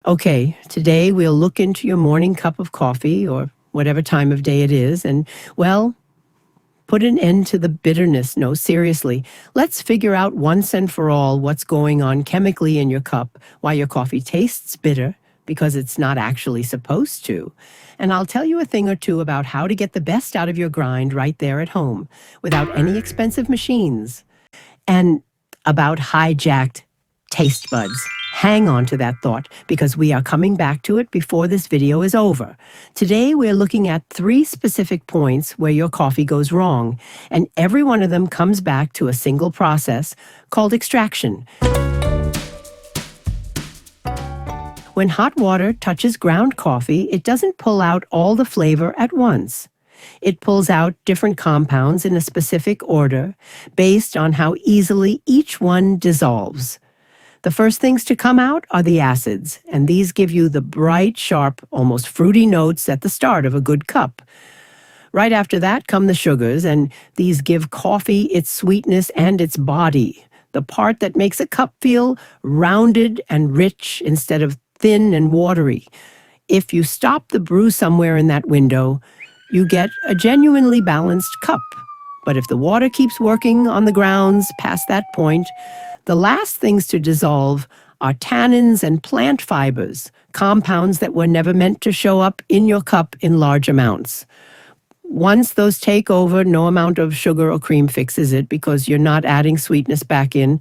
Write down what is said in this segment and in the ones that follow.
Okay, today we'll look into your morning cup of coffee or whatever time of day it is and, well, put an end to the bitterness. No, seriously. Let's figure out once and for all what's going on chemically in your cup, why your coffee tastes bitter, because it's not actually supposed to. And I'll tell you a thing or two about how to get the best out of your grind right there at home, without any expensive machines. And about hijacked taste buds. Hang on to that thought because we are coming back to it before this video is over. Today we're looking at 3 specific points where your coffee goes wrong, and every one of them comes back to a single process called extraction. When hot water touches ground coffee, it doesn't pull out all the flavor at once. It pulls out different compounds in a specific order based on how easily each one dissolves. The first things to come out are the acids, and these give you the bright, sharp, almost fruity notes at the start of a good cup. Right after that come the sugars, and these give coffee its sweetness and its body, the part that makes a cup feel rounded and rich instead of thin and watery. If you stop the brew somewhere in that window, you get a genuinely balanced cup. But if the water keeps working on the grounds past that point, the last things to dissolve are tannins and plant fibers, compounds that were never meant to show up in your cup in large amounts. Once those take over, no amount of sugar or cream fixes it because you're not adding sweetness back in.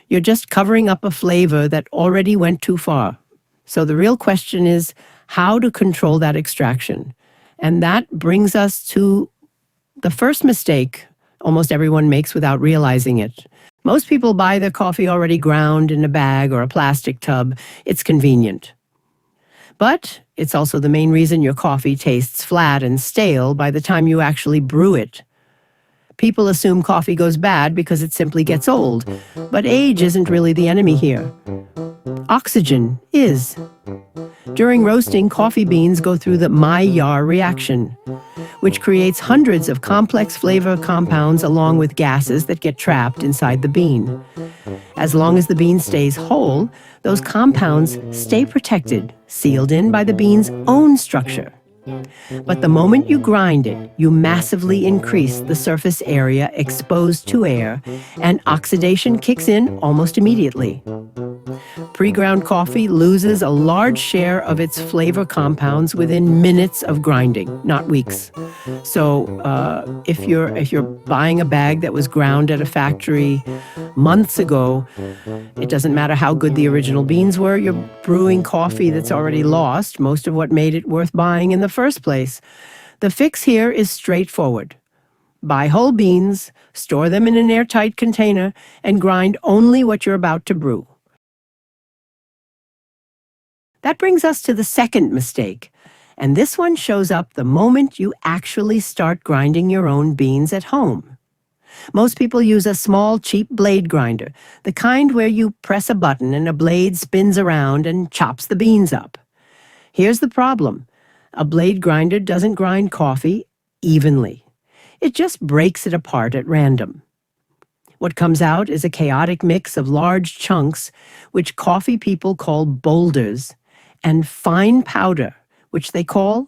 You're just covering up a flavor that already went too far. So the real question is how to control that extraction. And that brings us to the first mistake almost everyone makes without realizing it. Most people buy their coffee already ground in a bag or a plastic tub. It's convenient. But it's also the main reason your coffee tastes flat and stale by the time you actually brew it. People assume coffee goes bad because it simply gets old, but age isn't really the enemy here. Oxygen is. During roasting, coffee beans go through the Maillard reaction, which creates hundreds of complex flavor compounds along with gases that get trapped inside the bean. As long as the bean stays whole, those compounds stay protected, sealed in by the bean's own structure. But the moment you grind it, you massively increase the surface area exposed to air, and oxidation kicks in almost immediately. Pre-ground coffee loses a large share of its flavor compounds within minutes of grinding, not weeks. So if you're buying a bag that was ground at a factory months ago, it doesn't matter how good the original beans were, you're brewing coffee that's already lost most of what made it worth buying in the first place. The fix here is straightforward. Buy whole beans, store them in an airtight container, and grind only what you're about to brew. That brings us to the second mistake, and this one shows up the moment you actually start grinding your own beans at home. Most people use a small, cheap blade grinder, the kind where you press a button and a blade spins around and chops the beans up. Here's the problem. A blade grinder doesn't grind coffee evenly. It just breaks it apart at random. What comes out is a chaotic mix of large chunks, which coffee people call boulders, and fine powder, which they call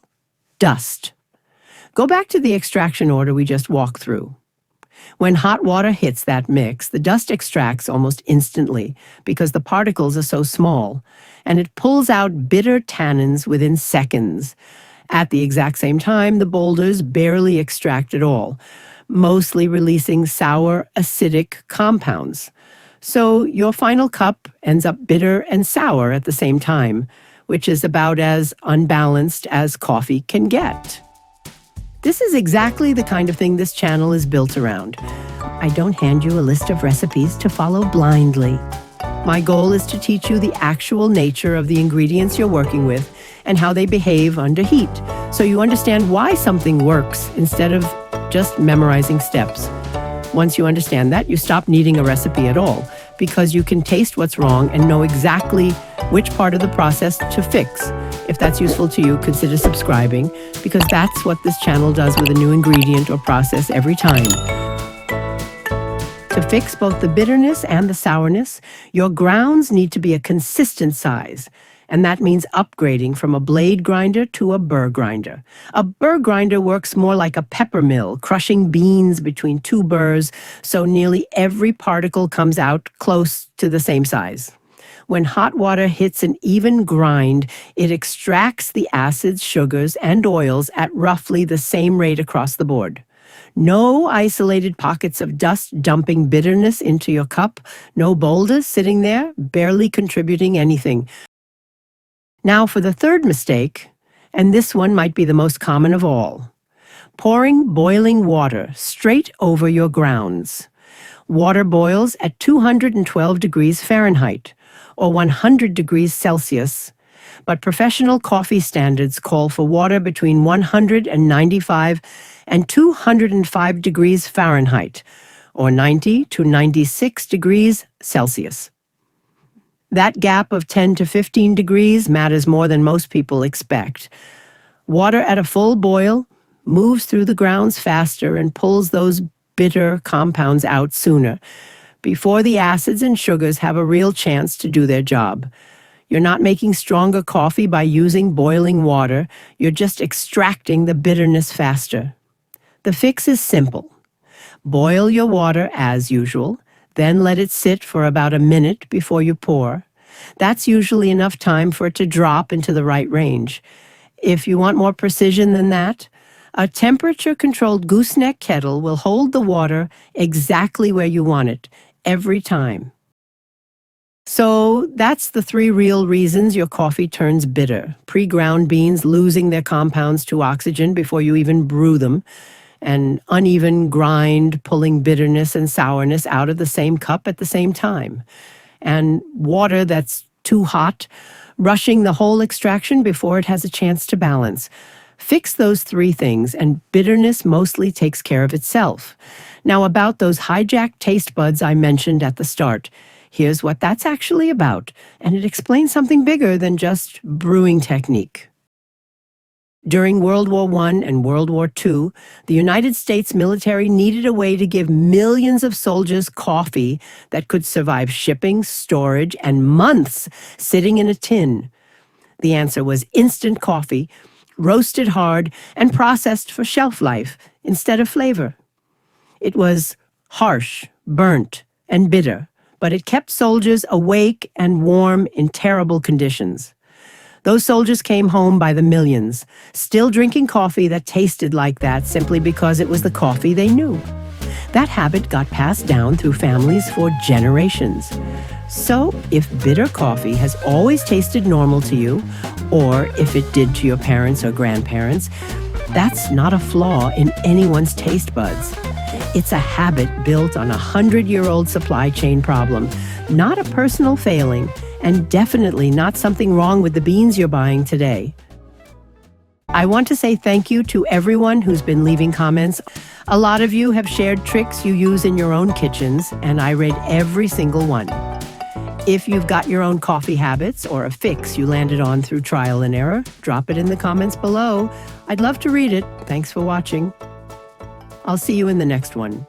dust. Go back to the extraction order we just walked through. When hot water hits that mix, the dust extracts almost instantly because the particles are so small, and it pulls out bitter tannins within seconds. At the exact same time, the boulders barely extract at all, mostly releasing sour, acidic compounds. So your final cup ends up bitter and sour at the same time, which is about as unbalanced as coffee can get. This is exactly the kind of thing this channel is built around. I don't hand you a list of recipes to follow blindly. My goal is to teach you the actual nature of the ingredients you're working with and how they behave under heat, so you understand why something works instead of just memorizing steps. Once you understand that, you stop needing a recipe at all, because you can taste what's wrong and know exactly which part of the process to fix. If that's useful to you, consider subscribing, because that's what this channel does with a new ingredient or process every time. To fix both the bitterness and the sourness, your grounds need to be a consistent size, And that means upgrading from a blade grinder to a burr grinder. A burr grinder works more like a pepper mill, crushing beans between two burrs, so nearly every particle comes out close to the same size. When hot water hits an even grind, it extracts the acids, sugars, and oils at roughly the same rate across the board. No isolated pockets of dust dumping bitterness into your cup, no boulders sitting there, barely contributing anything. Now for the third mistake, and this one might be the most common of all. Pouring boiling water straight over your grounds. Water boils at 212 degrees Fahrenheit, or 100 degrees Celsius, but professional coffee standards call for water between 195 and 205 degrees Fahrenheit, or 90 to 96 degrees Celsius. That gap of 10 to 15 degrees matters more than most people expect. Water at a full boil moves through the grounds faster and pulls those bitter compounds out sooner, before the acids and sugars have a real chance to do their job. You're not making stronger coffee by using boiling water, you're just extracting the bitterness faster. The fix is simple. Boil your water as usual, then let it sit for about a minute before you pour. That's usually enough time for it to drop into the right range. If you want more precision than that, a temperature-controlled gooseneck kettle will hold the water exactly where you want it, every time. So that's the 3 real reasons your coffee turns bitter. Pre-ground beans losing their compounds to oxygen before you even brew them, an uneven grind pulling bitterness and sourness out of the same cup at the same time, and water that's too hot, rushing the whole extraction before it has a chance to balance. Fix those 3 things, and bitterness mostly takes care of itself. Now, about those hijacked taste buds I mentioned at the start, here's what that's actually about, and it explains something bigger than just brewing technique. During World War I and World War II, the United States military needed a way to give millions of soldiers coffee that could survive shipping, storage, and months sitting in a tin. The answer was instant coffee, roasted hard, and processed for shelf life instead of flavor. It was harsh, burnt, and bitter, but it kept soldiers awake and warm in terrible conditions. Those soldiers came home by the millions, still drinking coffee that tasted like that simply because it was the coffee they knew. That habit got passed down through families for generations. So, if bitter coffee has always tasted normal to you, or if it did to your parents or grandparents, that's not a flaw in anyone's taste buds. It's a habit built on a 100-year-old supply chain problem, not a personal failing, and definitely not something wrong with the beans you're buying today. I want to say thank you to everyone who's been leaving comments. A lot of you have shared tricks you use in your own kitchens, and I read every single one. If you've got your own coffee habits or a fix you landed on through trial and error, drop it in the comments below. I'd love to read it. Thanks for watching. I'll see you in the next one.